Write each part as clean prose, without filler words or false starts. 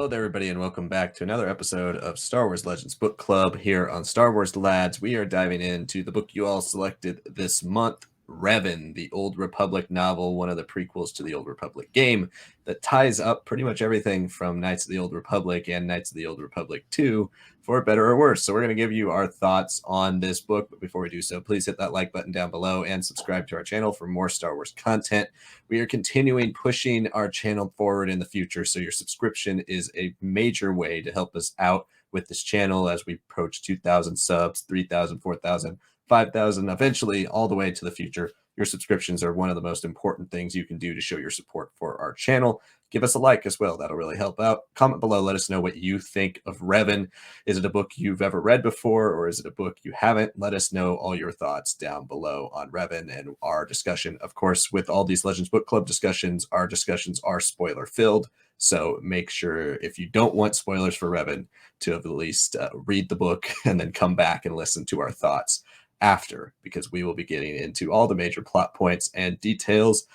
there, everybody, and welcome back to another episode of Star Wars Legends Book Club here on Star Wars Lads. We are diving into the book you all selected this month, Revan, the Old Republic novel, one of the prequels to the Old Republic game that ties up pretty much everything from Knights of the Old Republic and Knights of the Old Republic 2, for better or worse. So we're going to give you our thoughts on this book, but before we do so, please hit that like button down below and subscribe to our channel for more Star Wars content. We are continuing pushing our channel forward in the future, so your subscription is a major way to help us out with this channel as we approach 2,000 subs, 3,000, 4,000, 5,000, eventually all the way to the future. Your subscriptions are one of the most important things you can do to show your support for our channel. Give us a like as well. That'll really help out. Comment below. Let us know what you think of Revan. Is it a book you've ever read before, or is it a book you haven't? Let us know all your thoughts down below on Revan and our discussion. Of course, with all these Legends Book Club discussions, our discussions are spoiler-filled. So make sure, if you don't want spoilers for Revan, to at least read the book and then come back and listen to our thoughts after, because we will be getting into all the major plot points and details,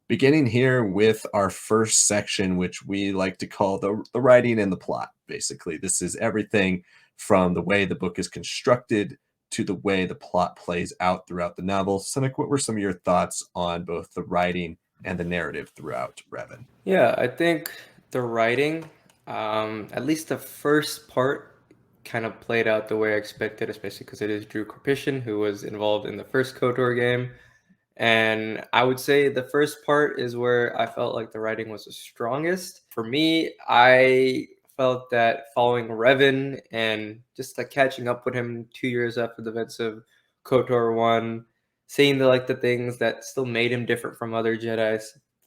beginning here with our first section, which we like to call the writing and the plot. Basically, this is everything from the way the book is constructed to the way the plot plays out throughout the novel. Sanak, what were some of your thoughts on both the writing and the narrative throughout Revan? Yeah, I think the writing, at least the first part, kind of played out the way I expected, especially because it is Drew Karpyshyn who was involved in the first KOTOR game. And I would say the first part is where I felt like the writing was the strongest. For me, I felt that following Revan and just like catching up with him 2 years after the events of KOTOR 1, seeing the things that still made him different from other Jedis,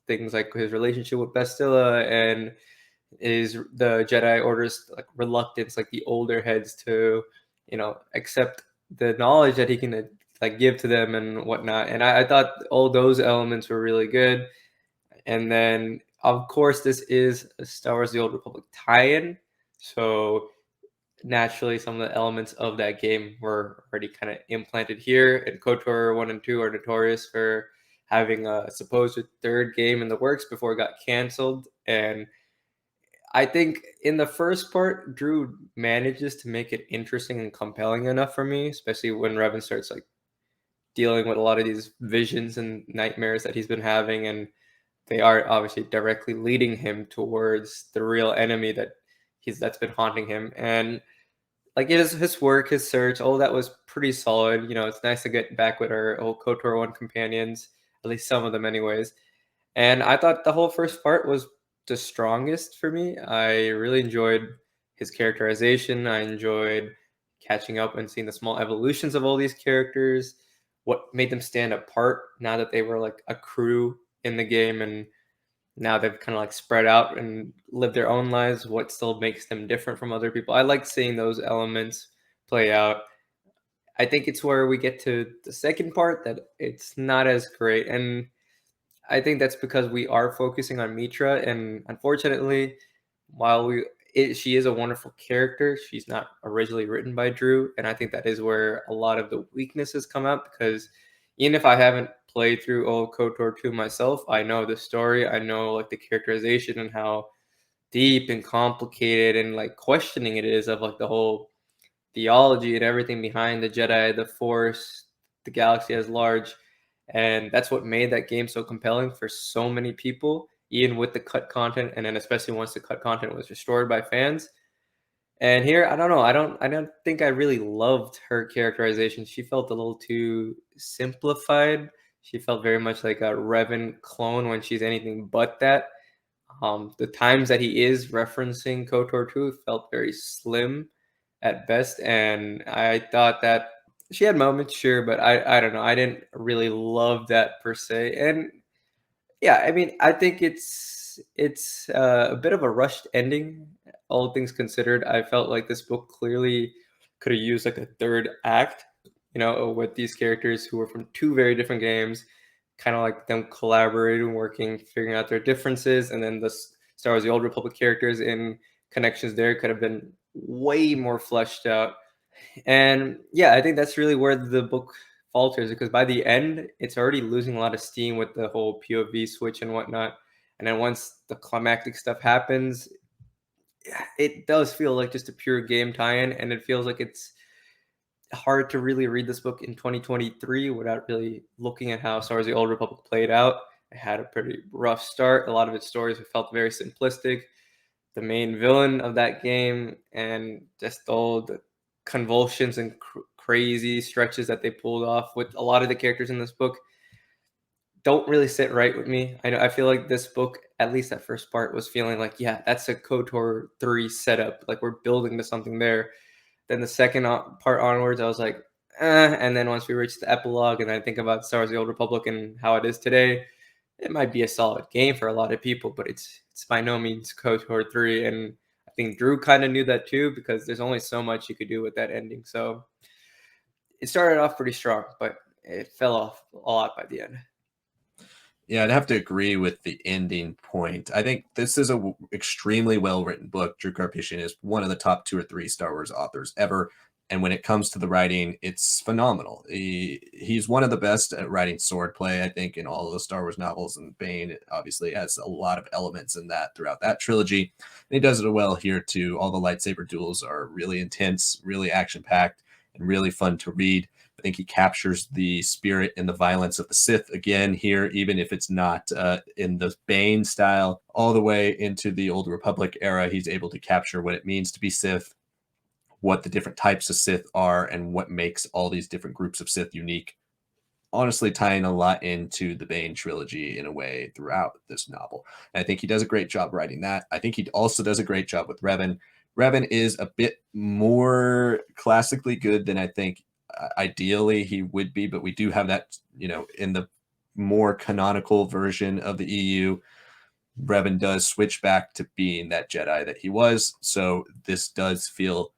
things like his relationship with Bastilla and the Jedi Order's like reluctance, like the older heads to, accept the knowledge that he can like give to them and whatnot. And I thought all those elements were really good. And then of course this is a Star Wars: The Old Republic tie-in, so naturally some of the elements of that game were already kind of implanted here. And KOTOR 1 and 2 are notorious for having a supposed third game in the works before it got canceled. And I think in the first part, Drew manages to make it interesting and compelling enough for me, especially when Revan starts like dealing with a lot of these visions and nightmares that he's been having, and they are obviously directly leading him towards the real enemy that's been haunting him. And like his work, his search, all that was pretty solid. It's nice to get back with our old KOTOR 1 companions, at least some of them anyways. And I thought the whole first part was the strongest for me. I really enjoyed his characterization. I enjoyed catching up and seeing the small evolutions of all these characters, what made them stand apart now that they were like a crew in the game, and now they've kind of like spread out and lived their own lives, what still makes them different from other people. I like seeing those elements play out. I think it's where we get to the second part that it's not as great. And I think that's because we are focusing on Meetra, and unfortunately, while she is a wonderful character, she's not originally written by Drew, and I think that is where a lot of the weaknesses come out. Because even if I haven't played through old KOTOR 2 myself, I know the story, I know like the characterization and how deep and complicated and like questioning it is of like the whole theology and everything behind the Jedi, the Force, the galaxy as large. And that's what made that game so compelling for so many people, even with the cut content, and then especially once the cut content was restored by fans. And here, I don't know, I don't think I really loved her characterization. She felt a little too simplified. She felt very much like a Revan clone when she's anything but that. The times that he is referencing KOTOR 2 felt very slim at best, and I thought that she had moments, sure, but I don't know. I didn't really love that per se. And yeah, I mean, I think it's a bit of a rushed ending, all things considered. I felt like this book clearly could have used like a third act, with these characters who were from two very different games, kind of like them collaborating, working, figuring out their differences, and then the Star Wars: The Old Republic characters in connections there could have been way more fleshed out. And yeah, I think that's really where the book falters, because by the end, it's already losing a lot of steam with the whole POV switch and whatnot. And then once the climactic stuff happens, it does feel like just a pure game tie-in, and it feels like it's hard to really read this book in 2023 without really looking at how Star Wars: The Old Republic played out. It had a pretty rough start. A lot of its stories felt very simplistic. The main villain of that game and just all the convulsions and crazy stretches that they pulled off with a lot of the characters in this book don't really sit right with me. I feel like this book, at least that first part, was feeling like, yeah, that's a KOTOR 3 setup. Like we're building to something there. Then the second part onwards, I was like, and then once we reach the epilogue and I think about Star Wars: The Old Republic and how it is today, it might be a solid game for a lot of people, but it's by no means KOTOR 3. And I think Drew kind of knew that too, because there's only so much you could do with that ending. So it started off pretty strong, but it fell off a lot by the end. Yeah, I'd have to agree with the ending point. I think this is a extremely well-written book. Drew Karpyshyn is one of the top 2 or 3 Star Wars authors ever. And when it comes to the writing, it's phenomenal. He's one of the best at writing swordplay, I think, in all of the Star Wars novels. And Bane obviously has a lot of elements in that throughout that trilogy. And he does it well here too. All the lightsaber duels are really intense, really action-packed, and really fun to read. I think he captures the spirit and the violence of the Sith again here, even if it's not in the Bane style. All the way into the Old Republic era, he's able to capture what it means to be Sith, what the different types of Sith are, and what makes all these different groups of Sith unique. Honestly, tying a lot into the Bane trilogy in a way throughout this novel. And I think he does a great job writing that. I think he also does a great job with Revan. Revan is a bit more classically good than I think ideally he would be, but we do have that, in the more canonical version of the EU, Revan does switch back to being that Jedi that he was. So this does feel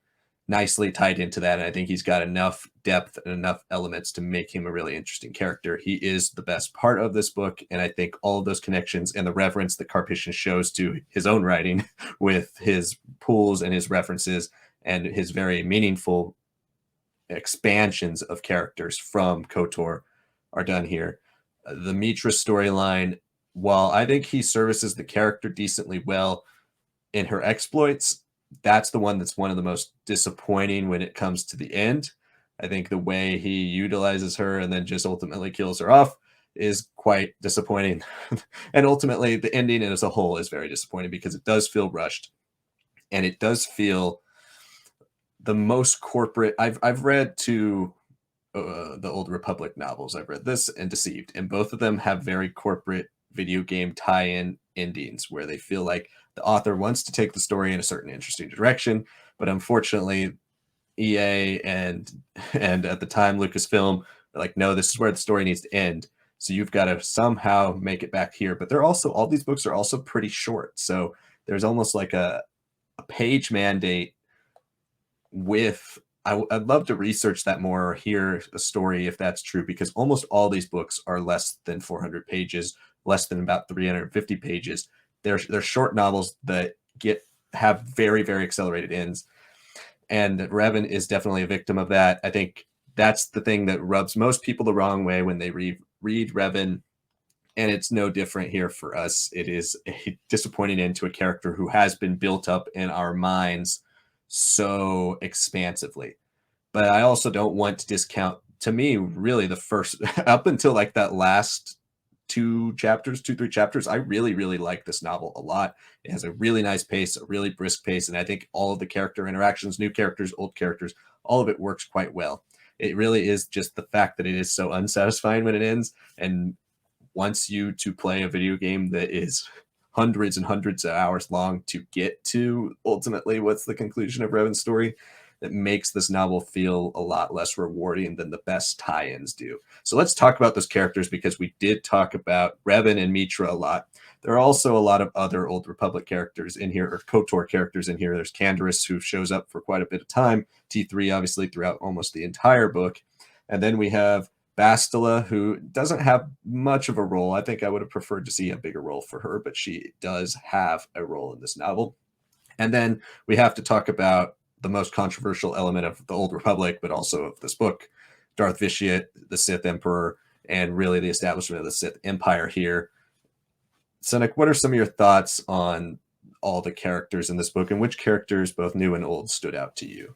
nicely tied into that. And I think he's got enough depth and enough elements to make him a really interesting character. He is the best part of this book. And I think all of those connections and the reverence that Karpyshyn shows to his own writing with his pulls and his references and his very meaningful expansions of characters from KOTOR are done here. The Meetra storyline, while I think he services the character decently well in her exploits, that's the one that's one of the most disappointing when it comes to the end. I think the way he utilizes her and then just ultimately kills her off is quite disappointing. And ultimately, the ending as a whole is very disappointing because it does feel rushed and it does feel the most corporate. I've read two the Old Republic novels. I've read this and Deceived, and both of them have very corporate video game tie-in endings where they feel like the author wants to take the story in a certain interesting direction, but unfortunately, EA and at the time Lucasfilm are like, no, this is where the story needs to end. So you've got to somehow make it back here. But they're also, all these books are also pretty short. So there's almost like a page mandate with, I'd love to research that more or hear a story if that's true, because almost all these books are less than 400 pages, less than about 350 pages. They're short novels that have very, very accelerated ends. And Revan is definitely a victim of that. I think that's the thing that rubs most people the wrong way when they read Revan. And it's no different here for us. It is a disappointing end to a character who has been built up in our minds so expansively. But I also don't want to discount, to me, really the first, up until like that last two, 3 chapters, I really, really like this novel a lot. It has a really nice pace, a really brisk pace, and I think all of the character interactions, new characters, old characters, all of it works quite well. It really is just the fact that it is so unsatisfying when it ends and wants you to play a video game that is hundreds and hundreds of hours long to get to ultimately what's the conclusion of Revan's story. That makes this novel feel a lot less rewarding than the best tie-ins do. So let's talk about those characters, because we did talk about Revan and Meetra a lot. There are also a lot of other Old Republic characters in here, or KOTOR characters in here. There's Canderous, who shows up for quite a bit of time. T3, obviously, throughout almost the entire book. And then we have Bastila, who doesn't have much of a role. I think I would have preferred to see a bigger role for her, but she does have a role in this novel. And then we have to talk about the most controversial element of the Old Republic, but also of this book, Darth Vitiate, the Sith Emperor, and really the establishment of the Sith Empire here. Sanak, what are some of your thoughts on all the characters in this book, and which characters, both new and old, stood out to you?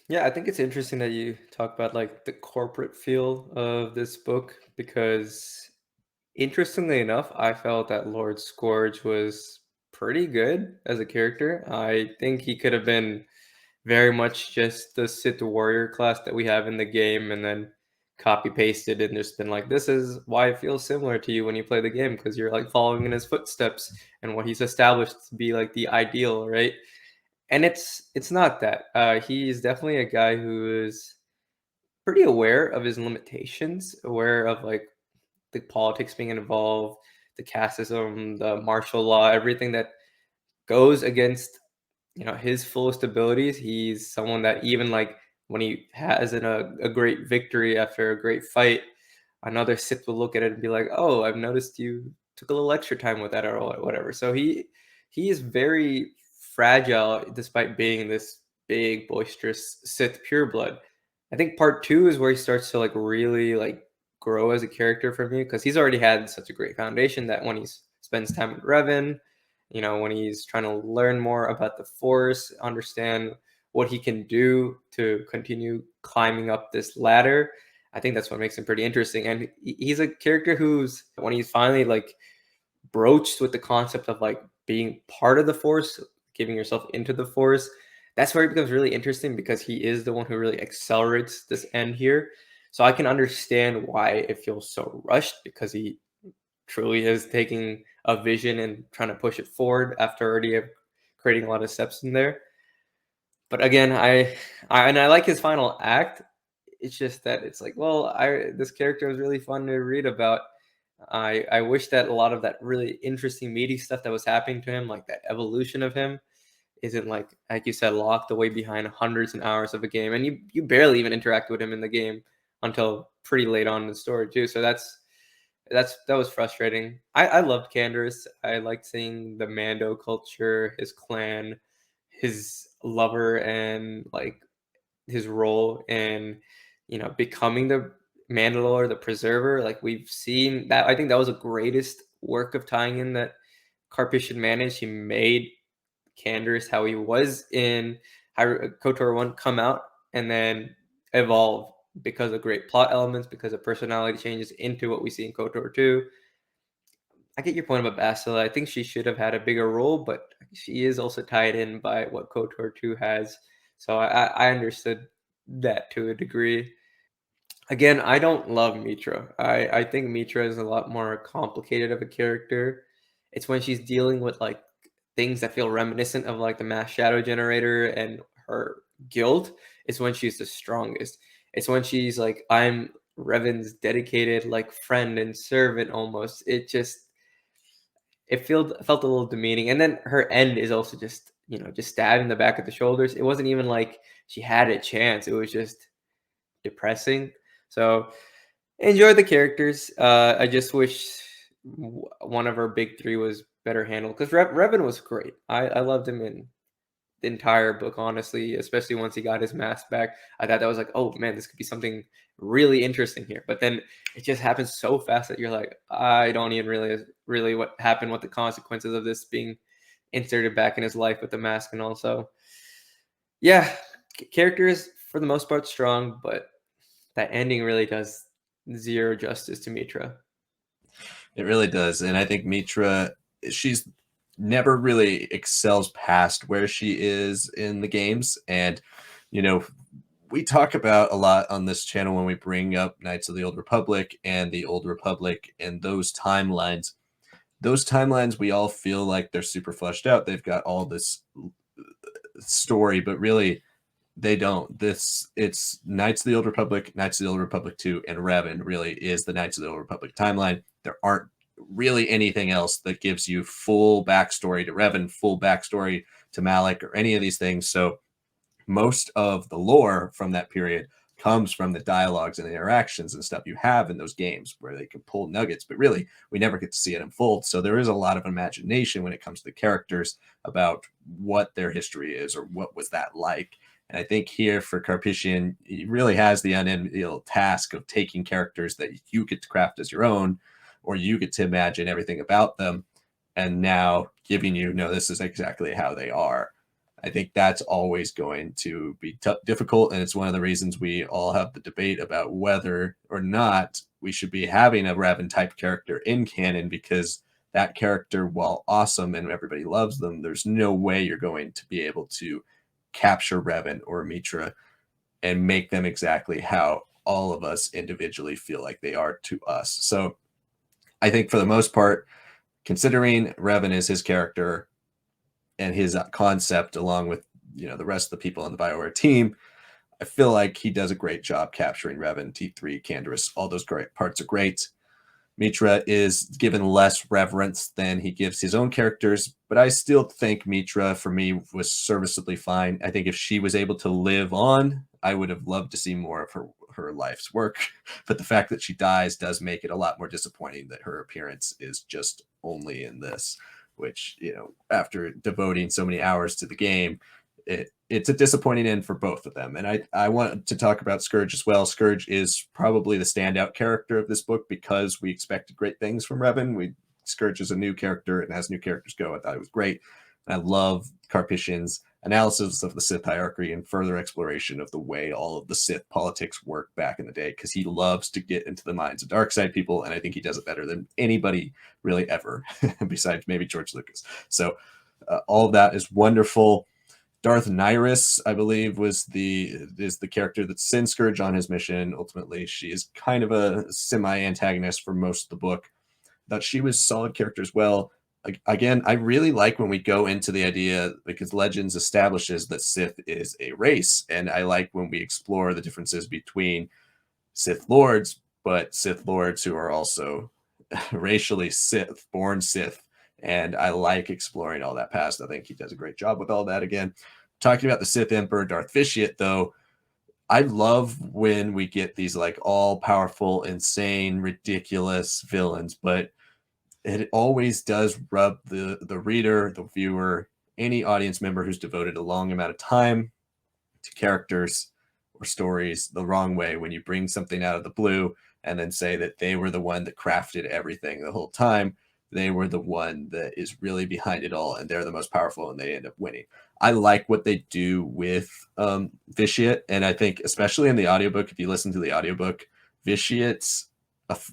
Yeah, I think it's interesting that you talk about like the corporate feel of this book because interestingly enough, I felt that Lord Scourge was pretty good as a character. I think he could have been very much just the Sith warrior class that we have in the game and then copy pasted and just been like, this is why it feels similar to you when you play the game because you're like following in his footsteps and what he's established to be like the ideal, right? And it's not that. He's definitely a guy who is pretty aware of his limitations, aware of like the politics being involved, the casteism, the martial law, everything that goes against his fullest abilities. He's someone that even like when he has a great victory after a great fight, another Sith will look at it and be like, "Oh, I've noticed you took a little extra time with that or whatever." So he is very fragile despite being this big boisterous Sith pureblood. I think part two is where he starts to like really like grow as a character for me because he's already had such a great foundation that when he spends time with Revan, when he's trying to learn more about the Force, understand what he can do to continue climbing up this ladder. I think that's what makes him pretty interesting. And he's a character who's, when he's finally like broached with the concept of like being part of the Force, giving yourself into the Force, that's where it becomes really interesting because he is the one who really accelerates this end here. So I can understand why it feels so rushed because he truly is taking a vision and trying to push it forward after already creating a lot of steps in there. But again, I like his final act. It's just that it's like, well, I this character was really fun to read about. I wish that a lot of that really interesting meaty stuff that was happening to him, like that evolution of him, isn't like you said, locked away behind hundreds and hours of a game, and you barely even interact with him in the game until pretty late on in the story too. So that was frustrating. I loved Canderous. I liked seeing the Mando culture, his clan, his lover, and like his role in becoming the Mandalore, the Preserver. Like we've seen that. I think that was the greatest work of tying in that Karpyshyn managed. He made Canderous how he was in KOTOR 1 come out and then evolve because of great plot elements, because of personality changes into what we see in KOTOR 2. I get your point about Bastila. I think she should have had a bigger role, but she is also tied in by what KOTOR 2 has. So I understood that to a degree. Again, I don't love Meetra. I think Meetra is a lot more complicated of a character. It's when she's dealing with like things that feel reminiscent of like the mass shadow generator and her guild. It's when she's the strongest. It's when she's like, I'm Revan's dedicated like friend and servant almost. It felt a little demeaning. And then her end is also just stabbed in the back of the shoulders. It wasn't even like she had a chance. It was just depressing. So enjoy the characters. I just wish one of our big three was better handled because Revan was great. I loved him in the entire book, honestly, especially once he got his mask back. I thought that was like, oh man, this could be something really interesting here. But then it just happens so fast that you're like, I don't even really what happened, what the consequences of this being inserted back in his life with the mask and also. Yeah, characters for the most part strong, but that ending really does zero justice to Meetra. It really does. And I think Meetra, she's never really excels past where she is in the games. And, you know, we talk about a lot on this channel when we bring up Knights of the Old Republic and the Old Republic and those timelines. Those timelines, we all feel like they're super fleshed out. They've got all this story, but really they don't. It's Knights of the Old Republic, Knights of the Old Republic 2, and Revan really is the Knights of the Old Republic timeline. There aren't really anything else that gives you full backstory to Revan, full backstory to Malik, or any of these things. So most of the lore from that period comes from the dialogues and the interactions and stuff you have in those games where they can pull nuggets, but really we never get to see it unfold. So there is a lot of imagination when it comes to the characters about what their history is or what was that like. And I think here for Karpyshyn, he really has the unenviable task of taking characters that you get to craft as your own, or you get to imagine everything about them, and now giving you, no, this is exactly how they are. I think that's always going to be difficult, and it's one of the reasons we all have the debate about whether or not we should be having a Revan type character in canon, because that character, while awesome and everybody loves them, there's no way you're going to be able to capture Revan or Meetra and make them exactly how all of us individually feel like they are to us. So I think for the most part, considering Revan is his character and his concept, along with the rest of the people on the BioWare team, I feel like he does a great job capturing Revan, T3, Canderous. All those great parts are great. Meetra is given less reverence than he gives his own characters, but I still think Meetra, for me, was serviceably fine. I think if she was able to live on, I would have loved to see more of her life's work. But the fact that she dies does make it a lot more disappointing that her appearance is just only in this, which, after devoting so many hours to the game, it's a disappointing end for both of them. And I want to talk about Scourge as well. Scourge is probably the standout character of this book because we expected great things from Revan. Scourge is a new character, and as new characters go, I thought it was great. And I love Karpyshyn's analysis of the Sith hierarchy and further exploration of the way all of the Sith politics worked back in the day, because he loves to get into the minds of dark side people, and I think he does it better than anybody really ever, besides maybe George Lucas. So all of that is wonderful. Darth Nyrus, I believe, is the character that sends Scourge on his mission. Ultimately, she is kind of a semi-antagonist for most of the book. Thought she was a solid character as well. Again, I really like when we go into the idea, because Legends establishes that Sith is a race, and I like when we explore the differences between Sith Lords, but Sith Lords who are also racially Sith, born Sith. And I like exploring all that past. I think he does a great job with all that. Again, talking about the Sith Emperor, Darth Vitiate, though, I love when we get these like all-powerful, insane, ridiculous villains, but it always does rub the reader, the viewer, any audience member who's devoted a long amount of time to characters or stories the wrong way when you bring something out of the blue and then say that they were the one that crafted everything the whole time. They were the one that is really behind it all, and they're the most powerful, and they end up winning. I like what they do with Vitiate, and I think especially in the audiobook, if you listen to the audiobook, Vitiate's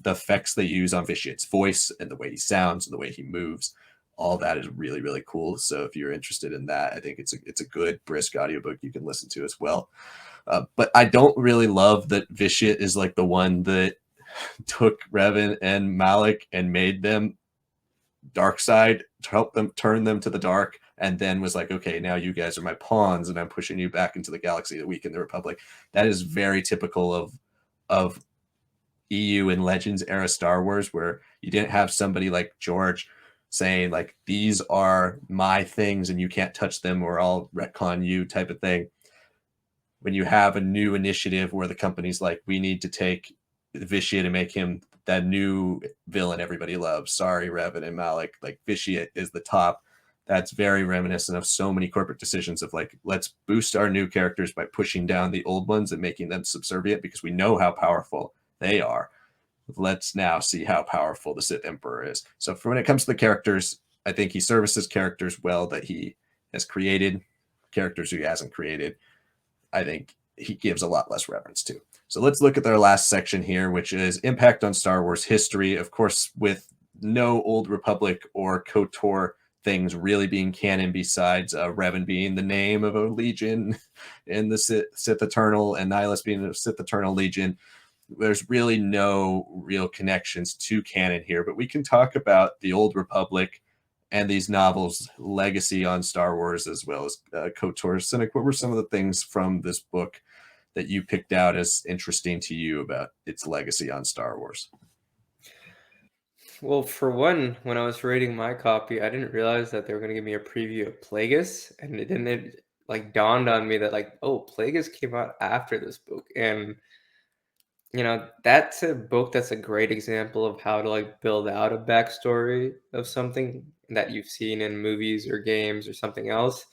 the effects they use on Vitiate's voice and the way he sounds and the way he moves, all that is really, really cool. So if you're interested in that, I think it's a good, brisk audiobook you can listen to as well. But I don't really love that Vitiate is like the one that took Revan and Malik and made them dark side, to help them turn them to the dark, and then was like, okay, now you guys are my pawns, and I'm pushing you back into the galaxy to weaken the Republic. That is very typical of EU and Legends era Star Wars, where you didn't have somebody like George saying like, these are my things and you can't touch them or I'll retcon you, type of thing. When you have a new initiative where the company's like, we need to take Vitiate and make him that new villain everybody loves. Sorry, Revan and Malik, like Vitiate is the top. That's very reminiscent of so many corporate decisions of like, let's boost our new characters by pushing down the old ones and making them subservient because we know how powerful they are. Let's now see how powerful the Sith Emperor is. So for when it comes to the characters, I think he services characters well that he has created. Characters he hasn't created, I think he gives a lot less reverence to. So let's look at their last section here, which is impact on Star Wars history. Of course, with no Old Republic or KOTOR things really being canon, besides Revan being the name of a legion in the Sith Eternal and Nihilus being a Sith Eternal legion, there's really no real connections to canon here. But we can talk about the Old Republic and these novels' legacy on Star Wars, as well as KOTOR. Sanak, what were some of the things from this book that you picked out as interesting to you about its legacy on Star Wars? Well, for one, when I was reading my copy, I didn't realize that they were going to give me a preview of Plagueis, and it like dawned on me that like, oh, Plagueis came out after this book, and that's a book that's a great example of how to like build out a backstory of something that you've seen in movies or games or something else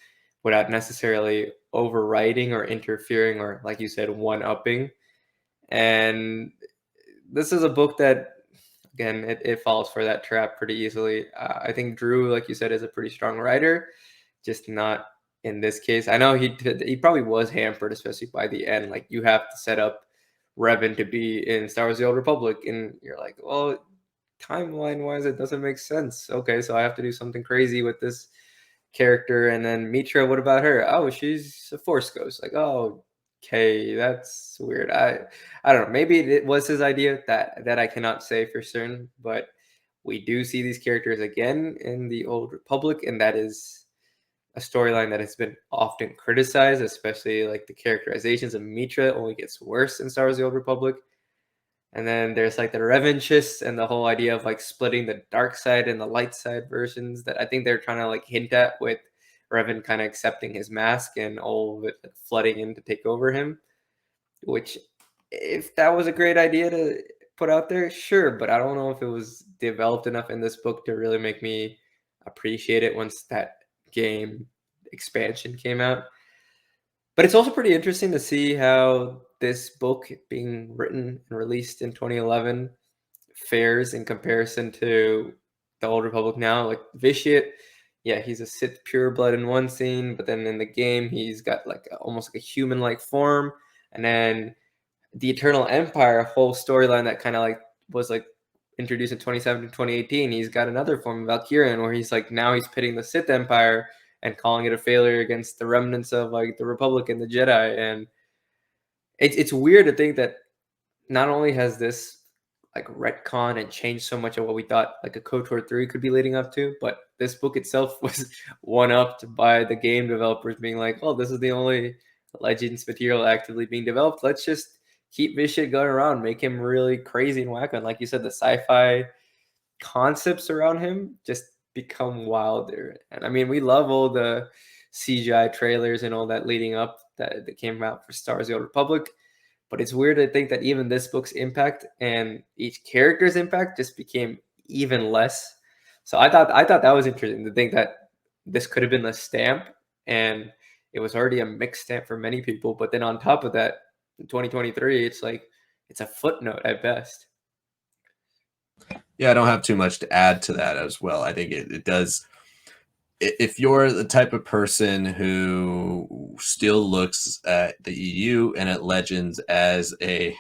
without necessarily overwriting or interfering or, like you said, one-upping. And this is a book that again, it falls for that trap pretty easily. I think Drew, like you said, is a pretty strong writer, just not in this case. I know he probably was hampered, especially by the end. Like, you have to set up Revan to be in Star Wars: The Old Republic, and you're like, well, timeline wise, it doesn't make sense. Okay, so I have to do something crazy with this character. And then Meetra, what about her? Oh, she's a Force ghost. Like, oh, okay, that's weird. I don't know. Maybe it was his idea, that I cannot say for certain, but we do see these characters again in the Old Republic, and that is a storyline that has been often criticized, especially like the characterizations of Meetra only gets worse in Star Wars: The Old Republic. And then there's like the revanchists and the whole idea of like splitting the dark side and the light side versions that I think they're trying to like hint at, with Revan kind of accepting his mask and all of it like flooding in to take over him. Which, if that was a great idea to put out there, sure, but I don't know if it was developed enough in this book to really make me appreciate it once that game expansion came out. But it's also pretty interesting to see how this book being written and released in 2011 fares in comparison to the Old Republic now. Like Vitiate, yeah, he's a Sith pureblood in one scene, but then in the game he's got like almost like a human-like form. And then the Eternal Empire, whole storyline that kind of like was like introduced in 2017, 2018. He's got another form of Valkyrian where he's like, now he's pitting the Sith Empire and calling it a failure against the remnants of like the Republic and the Jedi. And it's weird to think that not only has this like retcon and changed so much of what we thought like a KOTOR 3 could be leading up to, but this book itself was one upped by the game developers being like, oh, this is the only Legends material actively being developed. Let's just keep this shit going around, make him really crazy and wacko. And like you said, the sci-fi concepts around him just become wilder. And I mean, we love all the CGI trailers and all that leading up that came out for Star Wars: The Old Republic. But it's weird to think that even this book's impact and each character's impact just became even less. So I thought that was interesting to think that this could have been the stamp, and it was already a mixed stamp for many people. But then on top of that, in 2023, it's like it's a footnote at best. Yeah, I don't have too much to add to that as well. I think it does. If you're the type of person who still looks at the EU and at Legends as a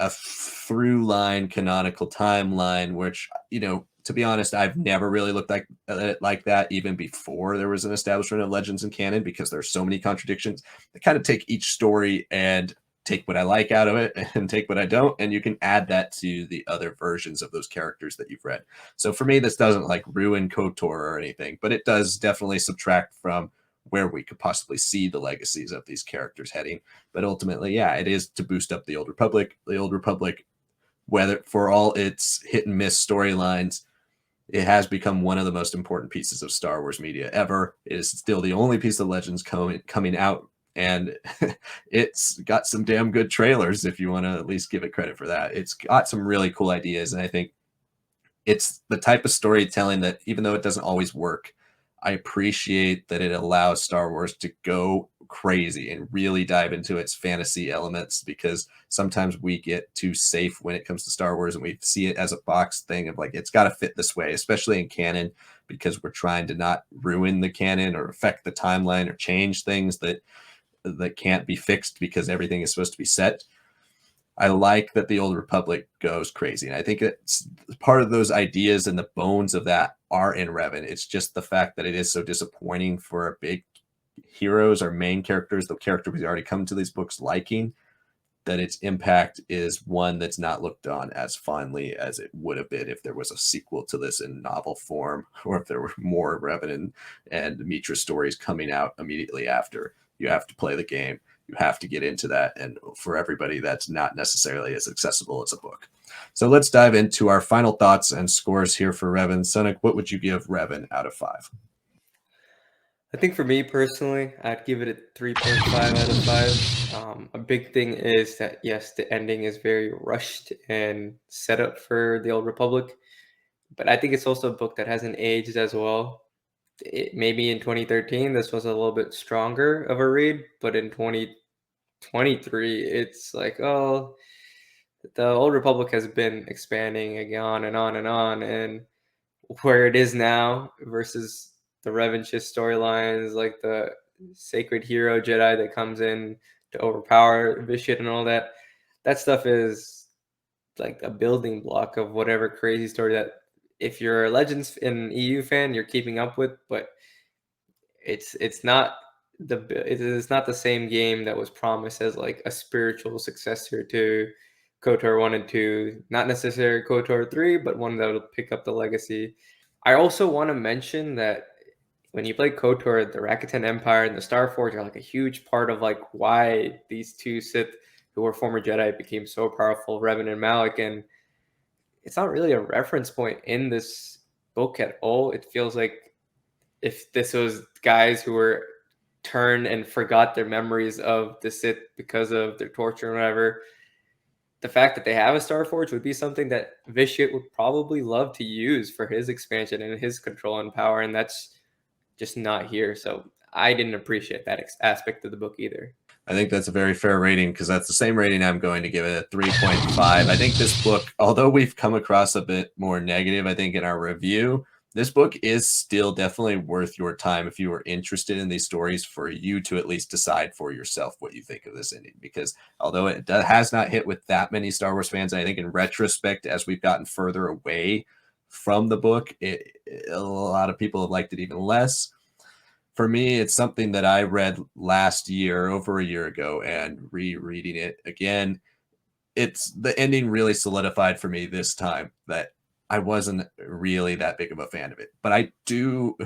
through line canonical timeline, which, to be honest, I've never really looked at it like that even before there was an establishment of Legends in canon, because there's so many contradictions. They kind of take each story and take what I like out of it and take what I don't, and you can add that to the other versions of those characters that you've read. So for me, this doesn't like ruin KOTOR or anything, but it does definitely subtract from where we could possibly see the legacies of these characters heading. But ultimately, yeah, it is to boost up the Old Republic. The Old Republic, whether for all its hit and miss storylines, it has become one of the most important pieces of Star Wars media ever. It is still the only piece of Legends coming out, and it's got some damn good trailers, if you want to at least give it credit for that. It's got some really cool ideas, and I think it's the type of storytelling that, even though it doesn't always work, I appreciate that it allows Star Wars to go crazy and really dive into its fantasy elements, because sometimes we get too safe when it comes to Star Wars and we see it as a box thing of like, it's got to fit this way, especially in canon, because we're trying to not ruin the canon or affect the timeline or change things that can't be fixed because everything is supposed to be set. I like that the Old Republic goes crazy. And I think it's part of those ideas and the bones of that are in Revan. It's just the fact that it is so disappointing for our big heroes, our main characters, the character we already come to these books liking, that its impact is one that's not looked on as fondly as it would have been if there was a sequel to this in novel form, or if there were more Revan and Meetra stories coming out immediately after. You have to play the game. You have to get into that. And for everybody, that's not necessarily as accessible as a book. So let's dive into our final thoughts and scores here for Revan. Sanak, what would you give Revan out of 5? I think for me personally, I'd give it a 3.5 out of 5. A big thing is that, yes, the ending is very rushed and set up for the Old Republic, but I think it's also a book that hasn't aged as well. Maybe in 2013, this was a little bit stronger of a read, but in 2023, it's like, oh, the Old Republic has been expanding on and on and on, and where it is now versus the revanchist storylines, like the sacred hero Jedi that comes in to overpower Vitiate and all that. That stuff is like a building block of whatever crazy story that if you're a Legends and EU fan, you're keeping up with, but it's not it is not the same game that was promised as like a spiritual successor to KOTOR 1 and 2. Not necessarily KOTOR 3, but one that will pick up the legacy. I also want to mention that when you play KOTOR, the Rakuten Empire and the Star Forge are like a huge part of like why these two Sith who were former Jedi became so powerful, Revan and Malik. And it's not really a reference point in this book at all. It feels like if this was guys who were turned and forgot their memories of the Sith because of their torture and whatever, the fact that they have a Star Forge would be something that Vitiate would probably love to use for his expansion and his control and power, and that's just not here. So I didn't appreciate that aspect of the book either. I think that's a very fair rating because that's the same rating I'm going to give it, a 3.5. I think this book, although we've come across a bit more negative, I think in our review, this book is still definitely worth your time if you are interested in these stories, for you to at least decide for yourself what you think of this ending. Because although it has not hit with that many Star Wars fans, I think in retrospect, as we've gotten further away from the book, a lot of people have liked it even less. For me, it's something that I read last year, over a year ago, and rereading it again, it's the ending really solidified for me this time that I wasn't really that big of a fan of it. But I do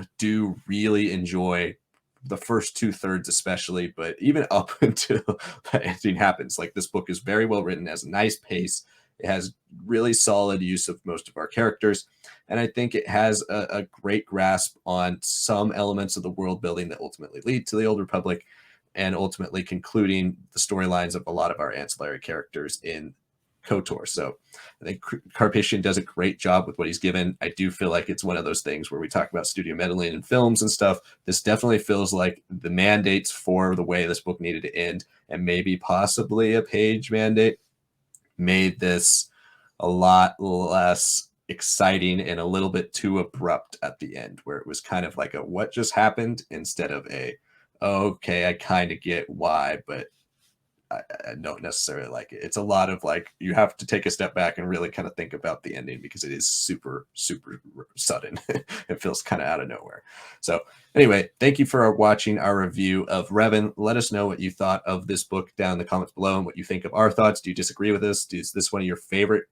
really enjoy the first 2/3 especially, but even up until the ending happens. Like, this book is very well written, has a nice pace. It has really solid use of most of our characters. And I think it has a great grasp on some elements of the world building that ultimately lead to the Old Republic, and ultimately concluding the storylines of a lot of our ancillary characters in KOTOR. So I think Karpyshyn does a great job with what he's given. I do feel like it's one of those things where we talk about studio meddling in films and stuff. This definitely feels like the mandates for the way this book needed to end, and maybe possibly a page mandate, made this a lot less exciting and a little bit too abrupt at the end, where it was kind of like a what just happened instead of a okay, I kind of get why, but I don't necessarily like it. It's a lot of like, you have to take a step back and really kind of think about the ending because it is super sudden. It feels kind of out of nowhere. So anyway, thank you for watching our review of Revan. Let us know what you thought of this book down in the comments below, and what you think of our thoughts. Do you disagree with us? Is this one of your favorite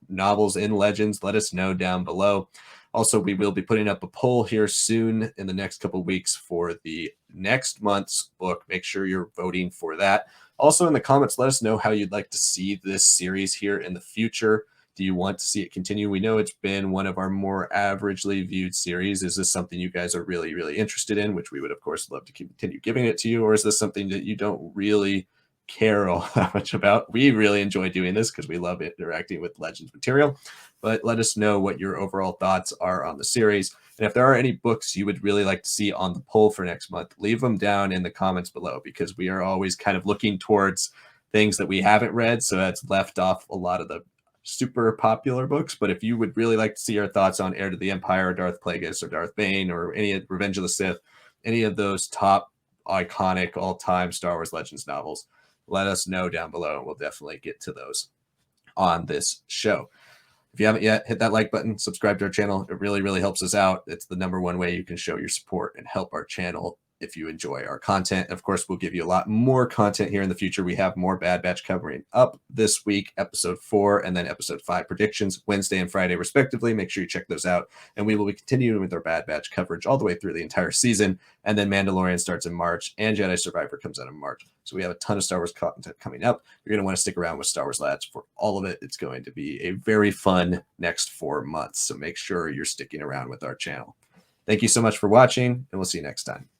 novels in Legends? Let us know down below. Also, we will be putting up a poll here soon in the next couple of weeks for the next month's book. Make sure you're voting for that. Also, in the comments, let us know how you'd like to see this series here in the future. Do you want to see it continue? We know it's been one of our more averagely viewed series. Is this something you guys are really interested in, which we would, of course, love to continue giving it to you? Or is this something that you don't really care all that much about? We really enjoy doing this because we love interacting with Legends material. But let us know what your overall thoughts are on the series. And if there are any books you would really like to see on the poll for next month, leave them down in the comments below, because we are always kind of looking towards things that we haven't read. So that's left off a lot of the super popular books. But if you would really like to see our thoughts on Heir to the Empire, Darth Plagueis, or Darth Bane, or any of Revenge of the Sith, any of those top iconic all-time Star Wars Legends novels, let us know down below, and we'll definitely get to those on this show. If you haven't yet, hit that like button, subscribe to our channel. It really helps us out. It's the #1 way you can show your support and help our channel if you enjoy our content. Of course, we'll give you a lot more content here in the future. We have more Bad Batch covering up this week, episode 4 and then episode 5 predictions, Wednesday and Friday respectively. Make sure you check those out. And we will be continuing with our Bad Batch coverage all the way through the entire season. And then Mandalorian starts in March, and Jedi Survivor comes out in March. So we have a ton of Star Wars content coming up. You're going to want to stick around with Star Wars Lads for all of it. It's going to be a very fun next 4 months. So make sure you're sticking around with our channel. Thank you so much for watching, and we'll see you next time.